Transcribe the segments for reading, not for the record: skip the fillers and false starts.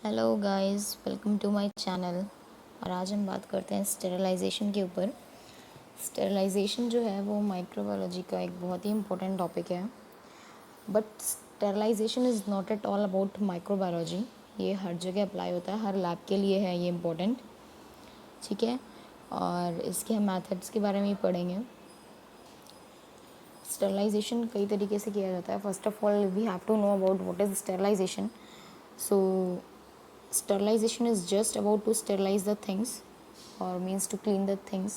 Hello guys, welcome to my channel. और आज हम बात करते हैं स्टेरिलाइजेशन के ऊपर। स्टेरिलाइजेशन जो है वो माइक्रोबायोलॉजी का एक बहुत ही इम्पोर्टेंट टॉपिक है। But sterilization is not at all about microbiology. ये हर जगह अप्लाई होता है, हर लैब के लिए है ये इम्पोर्टेंट, ठीक है। और इसके हम मैथड्स के बारे में ही पढ़ेंगे। स्टेरिलाइजेशन कई तरीके से किया जाता है। First of all we have to know about what is sterilization. So sterilization is just about to sterilize the things, or means to clean the things,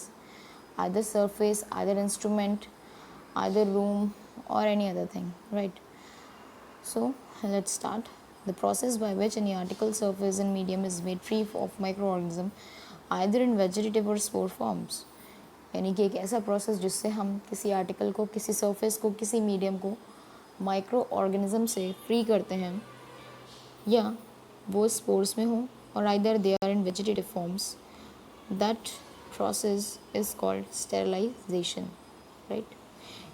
either surface, either instrument, either room, or any other thing, right? So let's start. The process by which any article, surface and medium is made free of microorganism, either in vegetative or spore forms. यानी कि एक ऐसा process जिससे हम किसी article को, किसी surface को, किसी मीडियम को माइक्रो ऑर्गेनिज्म से फ्री करते हैं, या वो स्पोर्स में हो, और either they are in vegetative forms. That process is called sterilization, right?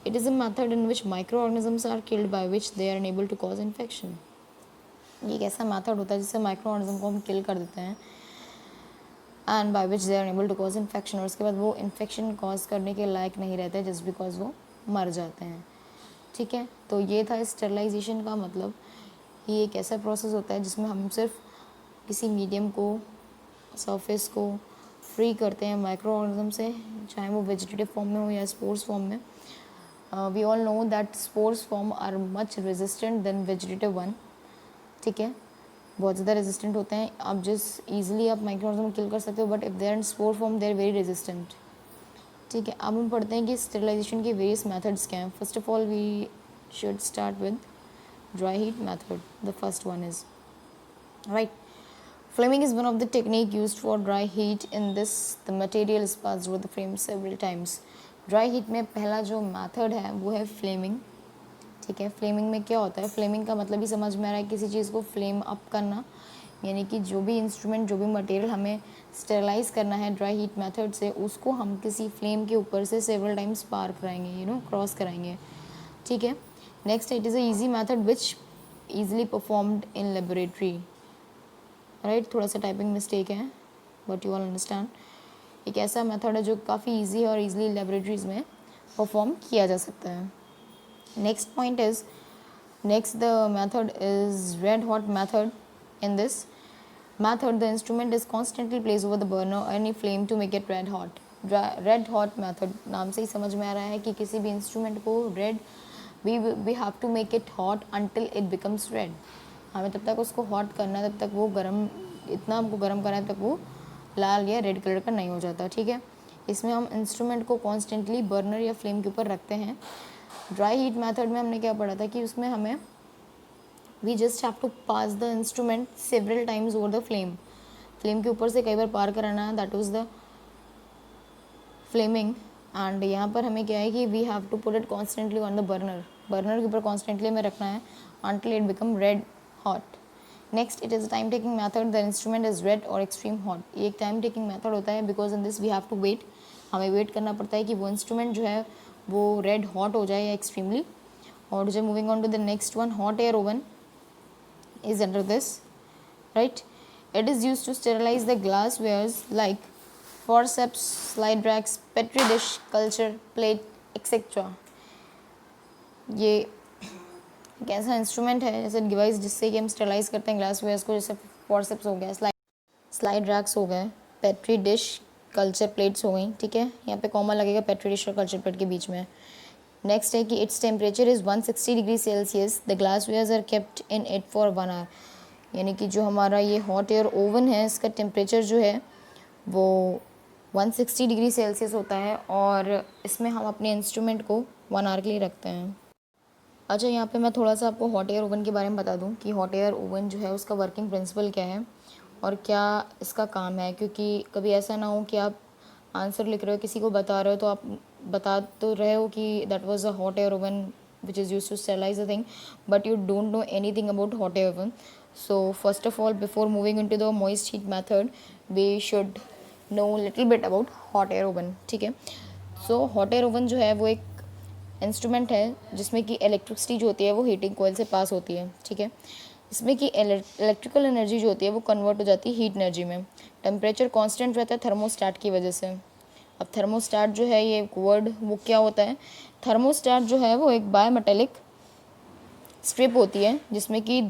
It is a method in which microorganisms are killed, by which they are unable to cause infection. ये एक ऐसा मेथड होता है जिससे micro organism को हम किल कर देते हैं, and by which they are enable to cause infection, और उसके बाद वो इन्फेक्शन कॉज करने के लायक नहीं रहते जस्ट बिकॉज वो मर जाते हैं, ठीक है। तो ये था स्टेरिलाइजेशन का मतलब। ये एक ऐसा प्रोसेस होता है जिसमें हम सिर्फ किसी मीडियम को, सरफेस को फ्री करते हैं माइक्रो ऑर्गेनिज्म से, चाहे वो वेजिटेटिव फॉर्म में हो या स्पोर्स फॉर्म में। We all know that spores form are much resistant than vegetative one, ठीक है। बहुत ज़्यादा रेजिस्टेंट होते हैं। आप जिस ईजिली आप माइक्रो ऑर्गेनिज्म किल कर सकते हो, but if they are in spore form they are very resistant, ठीक है। अब हम पढ़ते हैं कि स्टेरिलाइजेशन के वेरियस मेथड्स क्या हैं। First of all we should start with dry heat method. The first one is, right, flaming is one of the technique used for dry heat. In this the material is passed over the flame several times. Dry heat में पहला जो method है वो है Fleming, ठीक है। Fleming में क्या होता है? फ्लेमिंग का मतलब ही समझ में आ रहा है, किसी चीज़ को फ्लेम अप करना, यानी कि जो भी इंस्ट्रूमेंट, जो भी मटेरियल हमें स्टेरिलाइज करना है ड्राई हीट मेथड से, उसको हम किसी फ्लेम के ऊपर से सेवरल टाइम्स पार कराएंगे, क्रॉस कराएंगे, ठीक है। Next, it is a easy method which easily performed in laboratory, right. थोड़ा सा टाइपिंग मिस्टेक है, बट यू ऑल अंडरस्टैंड। एक ऐसा मेथड है जो काफ़ी ईजी है और ईजिली लेबोरेटरीज में परफॉर्म किया जा सकता है। Next point is, next the method is red hot method. In this method the instrument is constantly placed over the burner or any flame to make it red hot. Red hot method नाम से ही समझ में आ रहा है कि किसी भी instrument को red, we have to make it hot until it becomes red. हमें तब तक उसको हॉट करना है, तब तक वो गर्म, इतना हमको गर्म करना है तब तक वो लाल या रेड कलर का नहीं हो जाता, ठीक है। इसमें हम इंस्ट्रूमेंट को कॉन्स्टेंटली बर्नर या फ्लेम के ऊपर रखते हैं। ड्राई हीट मेथड में हमने क्या पढ़ा था कि उसमें हमें we just have to pass the instrument several times over the flame. Flame के ऊपर से कई बार पार कराना है, that was the flaming. And यहाँ पर हमें क्या है कि we have to put it constantly on the burner. Burner के ऊपर कॉन्स्टेंटली हमें रखना है until it become red hot. Next, it is a time taking method. The instrument is red or extreme hot. ये एक टाइम टेकिंग मेथड होता है, because in this we have to wait. हमें वेट करना पड़ता है कि वो इंस्ट्रूमेंट जो है वो रेड हॉट हो जाए या एक्सट्रीमली. और जो moving on to the next one, hot air oven is under this, right. It is used to sterilize the glasswares like forceps, slide racks, petri dish, culture plate, etc. ये एक ऐसा instrument है, जैसे device जिससे कि हम sterilise करते हैं ग्लासवेयर्स को, जैसे फॉरसेप्स हो गया, स्लाइड रैक्स हो गए, पेट्री डिश, कल्चर प्लेट्स हो गई, ठीक है। यहाँ पे कॉमा लगेगा पेट्री डिश और कल्चर प्लेट के बीच में. नेक्स्ट है कि it's temperature is 160 degree Celsius. The glasswares are kept in it for 1 hour. यानी कि जो हमारा ये हॉट एयर ओवन है, इसका टेम्परेचर जो है वो 160 डिग्री सेल्सियस होता है, और इसमें हम अपने इंस्ट्रूमेंट को 1 आवर के लिए रखते हैं. अच्छा, यहाँ पे मैं थोड़ा सा आपको हॉट एयर ओवन के बारे में बता दूँ कि हॉट एयर ओवन जो है उसका वर्किंग प्रिंसिपल क्या है और क्या इसका काम है. क्योंकि कभी ऐसा ना हो कि आप आंसर लिख रहे हो, किसी को बता रहे हो, तो आप बता तो रहे हो कि that was a hot air oven which is used to sterilize the thing, but you don't know anything about hot air oven. So first of all, before moving into the moist heat method, we should know little bit about hot air oven, ठीक है. So hot air oven जो है वो एक instrument है जिसमें कि electricity जो होती है वो हीटिंग कोयल से पास होती है, ठीक है. इसमें कि इलेक्ट्रिकल एनर्जी जो होती है वो कन्वर्ट हो जाती है हीट एनर्जी में। टेम्परेचर कांस्टेंट रहता है थर्मोस्टेट की वजह से। अब थर्मोस्टेट जो है ये वर्ड वो क्या होता है, थर्मोस्टेट जो है वो एक बायोमेटेलिक स्ट्रिप होती है जिसमें कि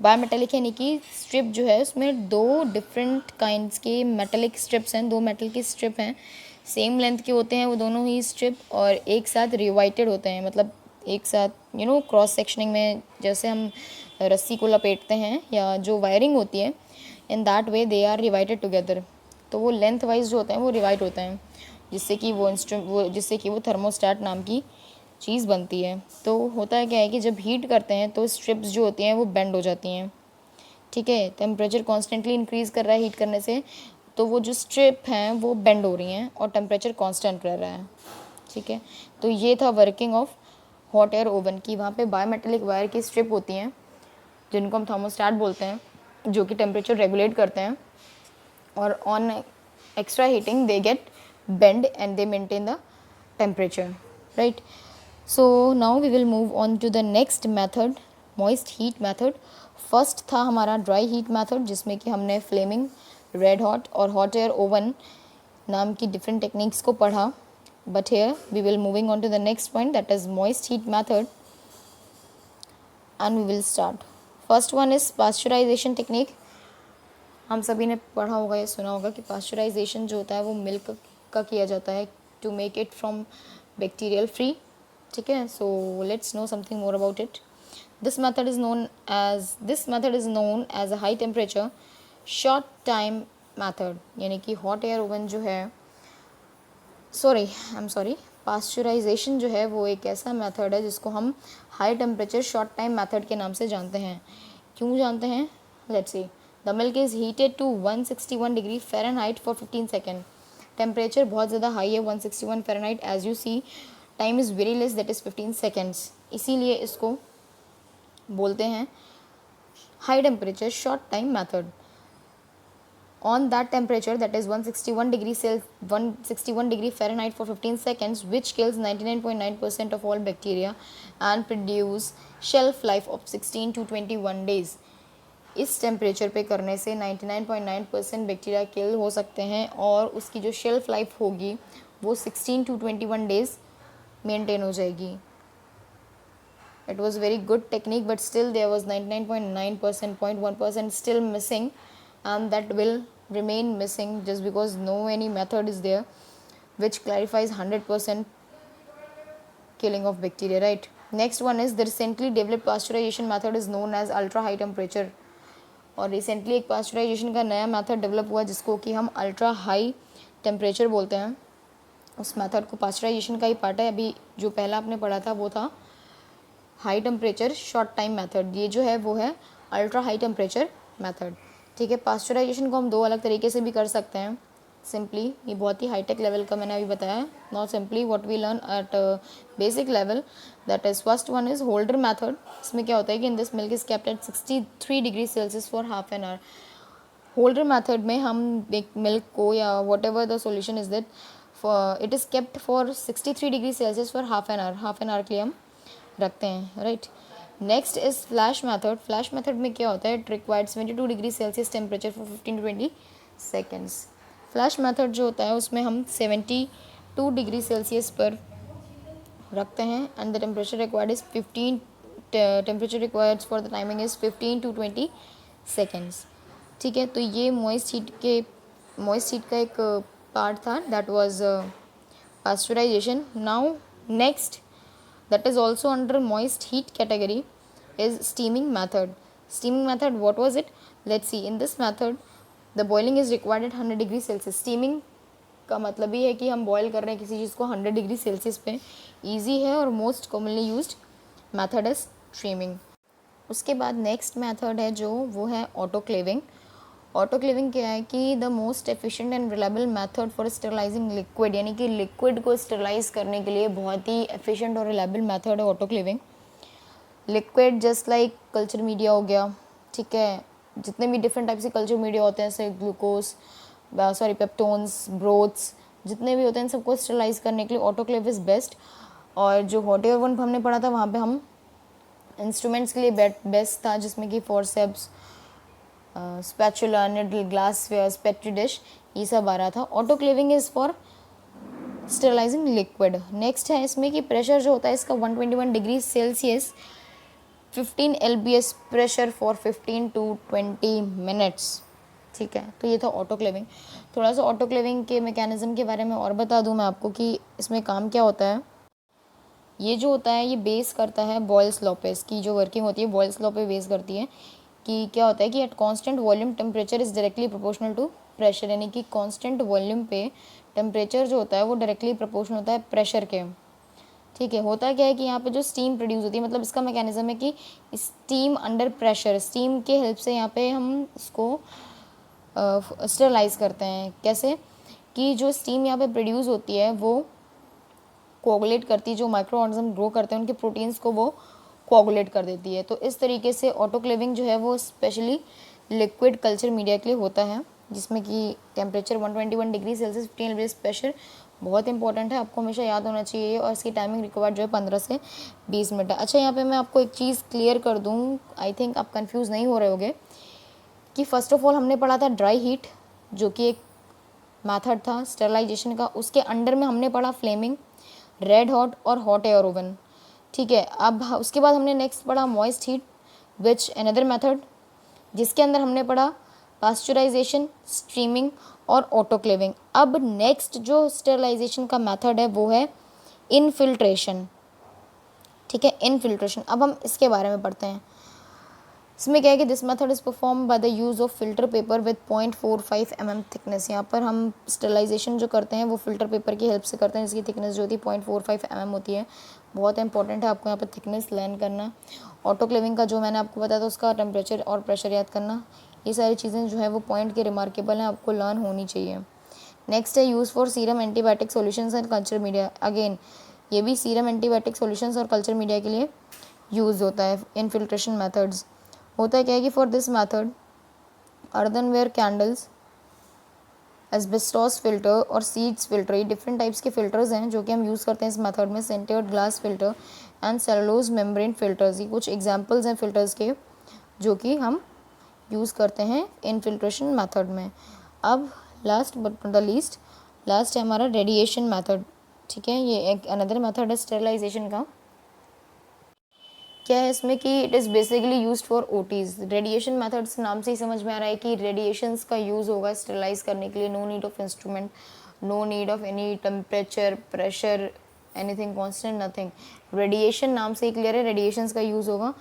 बायोमेटेलिक यानी कि स्ट्रिप जो है उसमें दो डिफरेंट काइंड्स के मेटेलिक स्ट्रिप्स हैं, दो मेटल की स्ट्रिप हैं, सेम लेंथ के होते हैं वो दोनों ही स्ट्रिप, और एक साथ रिवाइटेड होते हैं, मतलब एक साथ क्रॉस सेक्शनिंग में जैसे हम रस्सी को लपेटते हैं या जो वायरिंग होती है, in that way they are riveted together. तो वो लेंथ वाइज जो होते हैं वो रिवाइट होते हैं जिससे कि वो थर्मोस्टेट नाम की चीज़ बनती है। तो होता है क्या है कि जब हीट करते हैं तो स्ट्रिप्स जो होती हैं वो बेंड हो जाती हैं, ठीक है। टेम्परेचर कॉन्स्टेंटली इंक्रीज़ कर रहा है हीट करने से, तो वो जो स्ट्रिप हैं वो बेंड हो रही हैं और टेम्परेचर कांस्टेंट रह रहा है, ठीक है। तो ये था working of hot air oven की। वहाँ पे बायोमेटेलिक वायर की स्ट्रिप होती हैं जिनको हम थर्मोस्टेट बोलते हैं, जो कि टेम्परेचर रेगुलेट करते हैं, और on extra heating they get bend and they maintain the temperature, right. So now we will move on to the next method, moist heat method. फर्स्ट था हमारा ड्राई हीट मेथड जिसमें कि हमने फ्लेमिंग, रेड हॉट और hot air oven नाम की different techniques को पढ़ा। But here we will moving on to the next point, that is moist heat method, and we will start. First one is pasteurization technique. हम सभी ने पढ़ा होगा या सुना होगा कि पास्चराइजेशन जो होता है वो मिल्क का किया जाता है to make it from bacterial free, ठीक है। So let's know something more about it. This method is known as a high temperature short time method, यानी कि हॉट एयर ओवन जो है पास्चराइजेशन जो है वो एक ऐसा मेथड है जिसको हम high temperature short time method के नाम से जानते हैं। क्यों जानते हैं? Let's see. The milk is heated to 161 degree Fahrenheit for 15 second. Temperature बहुत ज़्यादा हाई है 161 Fahrenheit, as you see time is very less, that is 15 seconds, इसीलिए इसको बोलते हैं high temperature short time method. On that temperature, that is 161 degree Fahrenheit for 15 seconds, which kills 99.9% of all bacteria and produce shelf life of 16 to 21 days. इस temperature पे करने से 99.9% bacteria kill हो सकते हैं और उसकी जो शेल्फ लाइफ होगी वो 16 to 21 डेज मेंटेन हो जाएगी। It was very good technique, but still there was 99.9%, 0.1% still missing, and that will remain missing just because no any method is there which clarifies 100% killing of bacteria, right. Next one is the recently developed pasteurization method is known as ultra high temperature. और recently एक pasteurisation का नया method develop हुआ जिसको कि हम ultra high temperature बोलते हैं। उस मेथड को पास्चराइजेशन का ही पार्ट है। अभी जो पहला आपने पढ़ा था वो था high temperature short time method, ये जो है वो है अल्ट्रा हाई टेम्परेचर मेथड, ठीक है। पास्चराइजेशन को हम दो अलग तरीके से भी कर सकते हैं। सिंपली, ये बहुत ही हाईटेक लेवल का मैंने अभी बताया, not simply what we learn at basic level, that is first one is holder method. इसमें क्या होता है कि in this milk is kept at 63 degree Celsius for half an hour. Holder method में हम मिल्क को या whatever the solution is that it is kept for 63 degree Celsius for half an hour के लिए हम रखते हैं, right. Next is flash method. Flash method में क्या होता है, it required 72 degree Celsius temperature for 15 to 20 seconds. Flash method जो होता है उसमें हम 72 डिग्री सेल्सियस पर रखते हैं and the temperature required is 15 temperature required for the timing is 15 to 20 seconds, ठीक है। तो ये मॉइस्ट हीट का एक पार्ट था, that was pasteurization. Now next, that is also under moist heat category, is steaming method. Steaming method, what was it? Let's see. In this method the boiling is required at 100 degree Celsius. Steaming का मतलब ये है कि हम boil कर रहे हैं किसी चीज़ को 100 डिग्री सेल्सियस पे। ईजी है और most commonly used method is streaming. उसके बाद नेक्स्ट मेथड है जो वो है ऑटोक्लेविंग। ऑटोक्लेविंग क्या है कि the most efficient and reliable method for sterilising liquid, यानी कि लिक्विड को स्टरलाइज करने के लिए बहुत ही एफिशिएंट और रिलायबल मेथड है autoclaving. Liquid just like culture media हो गया, ठीक है, जितने भी डिफरेंट टाइप से कल्चर मीडिया होते हैं जैसे ग्लूकोज, पेप्टोन्स, ब्रोथ्स, जितने भी होते हैं इन सबको स्टरलाइज करने के लिए ऑटोक्लेव इज़ बेस्ट। और जो हॉट एयर ओवन हमने पढ़ा था वहाँ पे हम इंस्ट्रूमेंट्स के लिए बेस्ट था, जिसमें कि forceps, spatula, needle, glassware, petri dish, ये सब आ रहा था। Autoclaving is for sterilizing liquid. Next है इसमें कि प्रेशर जो होता है इसका 121 degree Celsius 15 LBS pressure for 15 to 20 minutes. ठीक है, तो ये था ऑटोक्लेविंग। थोड़ा सा ऑटोक्लेविंग के मैकेनिज्म के बारे में और बता दूं मैं आपको कि इसमें काम क्या होता है। ये जो होता है ये बेस करता है बॉयल्स लॉ पे, इसकी जो वर्किंग होती है बॉयल्स लॉ पे बेस करती है कि क्या होता है कि at constant volume temperature is directly proportional to pressure, यानी कि कांस्टेंट वॉल्यूम पे टेम्परेचर जो होता है वो डायरेक्टली प्रोपोर्शनल होता है प्रेशर के। ठीक है, होता क्या है कि यहाँ पे जो स्टीम प्रोड्यूस होती है, मतलब इसका मैकेनिज्म है कि स्टीम अंडर प्रेशर, स्टीम के हेल्प से यहाँ पे हम इसको स्टरलाइज करते हैं। कैसे कि जो स्टीम यहाँ पे प्रोड्यूस होती है वो कोगुलेट करती है, जो माइक्रो ऑर्गेनिज्म ग्रो करते हैं उनके प्रोटीन्स को वो कोगुलेट कर देती है। तो इस तरीके से ऑटोक्लेविंग जो है वो स्पेशली लिक्विड कल्चर मीडिया के लिए होता है, जिसमें कि temperature 121 degree Celsius 15 LBS pressure बहुत इंपॉर्टेंट है, आपको हमेशा याद होना चाहिए। और इसकी टाइमिंग रिक्वायर्ड जो है 15 से 20 मिनट है। अच्छा, यहाँ पे मैं आपको एक चीज़ क्लियर कर दूँ, आई थिंक आप कंफ्यूज नहीं हो रहे होगे कि फ़र्स्ट ऑफ ऑल हमने पढ़ा था ड्राई हीट, जो कि एक मेथड था स्टरलाइजेशन का। उसके अंडर में हमने पढ़ा फ्लेमिंग, रेड हॉट और हॉट एयर ओवन। ठीक है, अब उसके बाद हमने नेक्स्ट पढ़ा मॉइस्ट हीट विच अनदर मेथड, जिसके अंदर हमने पढ़ा पास्चराइजेशन, स्ट्रीमिंग और ऑटोक्लेविंग। अब नेक्स्ट जो स्टरलाइजेशन का मेथड है वो है इनफिल्ट्रेशन। ठीक है, इनफिल्ट्रेशन। अब हम इसके बारे में पढ़ते हैं। इसमें क्या है कि this method is perform by the use of filter paper with 0.45 mm thickness. यहाँ पर हम स्टरलाइजेशन जो करते हैं वो फिल्टर पेपर की हेल्प से करते हैं, जिसकी थिकनेस जो होती है 0.45 mm होती है। बहुत इंपॉर्टेंट है आपको यहाँ पर थिकनेस लर्न करना। ऑटोक्लेविंग का जो मैंने आपको बताया था उसका टेम्परेचर और प्रेशर याद करना। ये सारी चीज़ें जो है वो पॉइंट के रिमार्केबल हैं, आपको लर्न होनी चाहिए। नेक्स्ट है use for serum antibiotic solutions and culture media. Again ये भी सीरम एंटीबायोटिक सॉल्यूशंस और कल्चर मीडिया के लिए यूज़ होता है। इनफिल्ट्रेशन मेथड्स होता है क्या है कि for this method earthenware candles, asbestos filter और सीड्स फिल्टर, ये डिफरेंट टाइप्स के फिल्टर्स हैं जो कि हम यूज़ करते हैं इस मेथड में। Centred glass filter and cellulose membrane filters, ये कुछ एग्जांपल्स हैं फिल्टर्स के जो कि हम यूज़ करते हैं इनफिल्ट्रेशन मेथड में। अब last but not the least, last है हमारा रेडिएशन मेथड। ठीक है, ये एक अनदर मेथड है स्टेरलाइजेशन का। क्या है इसमें कि it is basically used for OTs. Radiation methods नाम से ही समझ में आ रहा है कि रेडिएशंस का यूज़ होगा स्टेरलाइज करने के लिए। No need of instrument, no need of any temperature, pressure, anything constant, nothing. Radiation नाम से ही क्लियर है, रेडिएशंस का यूज़ होगा।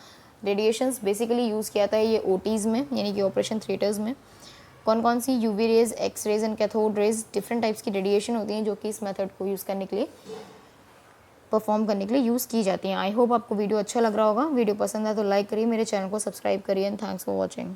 रेडिएशंस बेसिकली यूज़ किया था ये ओटीज़ में, यानी कि ऑपरेशन थिएटर्स में। कौन कौन सी UV rays, X rays and cathode rays, different types की रेडिएशन होती हैं जो कि इस मेथड को यूज़ करने के लिए, परफॉर्म करने के लिए यूज़ की जाती हैं। आई होप आपको वीडियो अच्छा लग रहा होगा। वीडियो पसंद है तो लाइक करिए, मेरे चैनल को सब्सक्राइब करिए एंड थैंक्स फॉर वॉचिंग।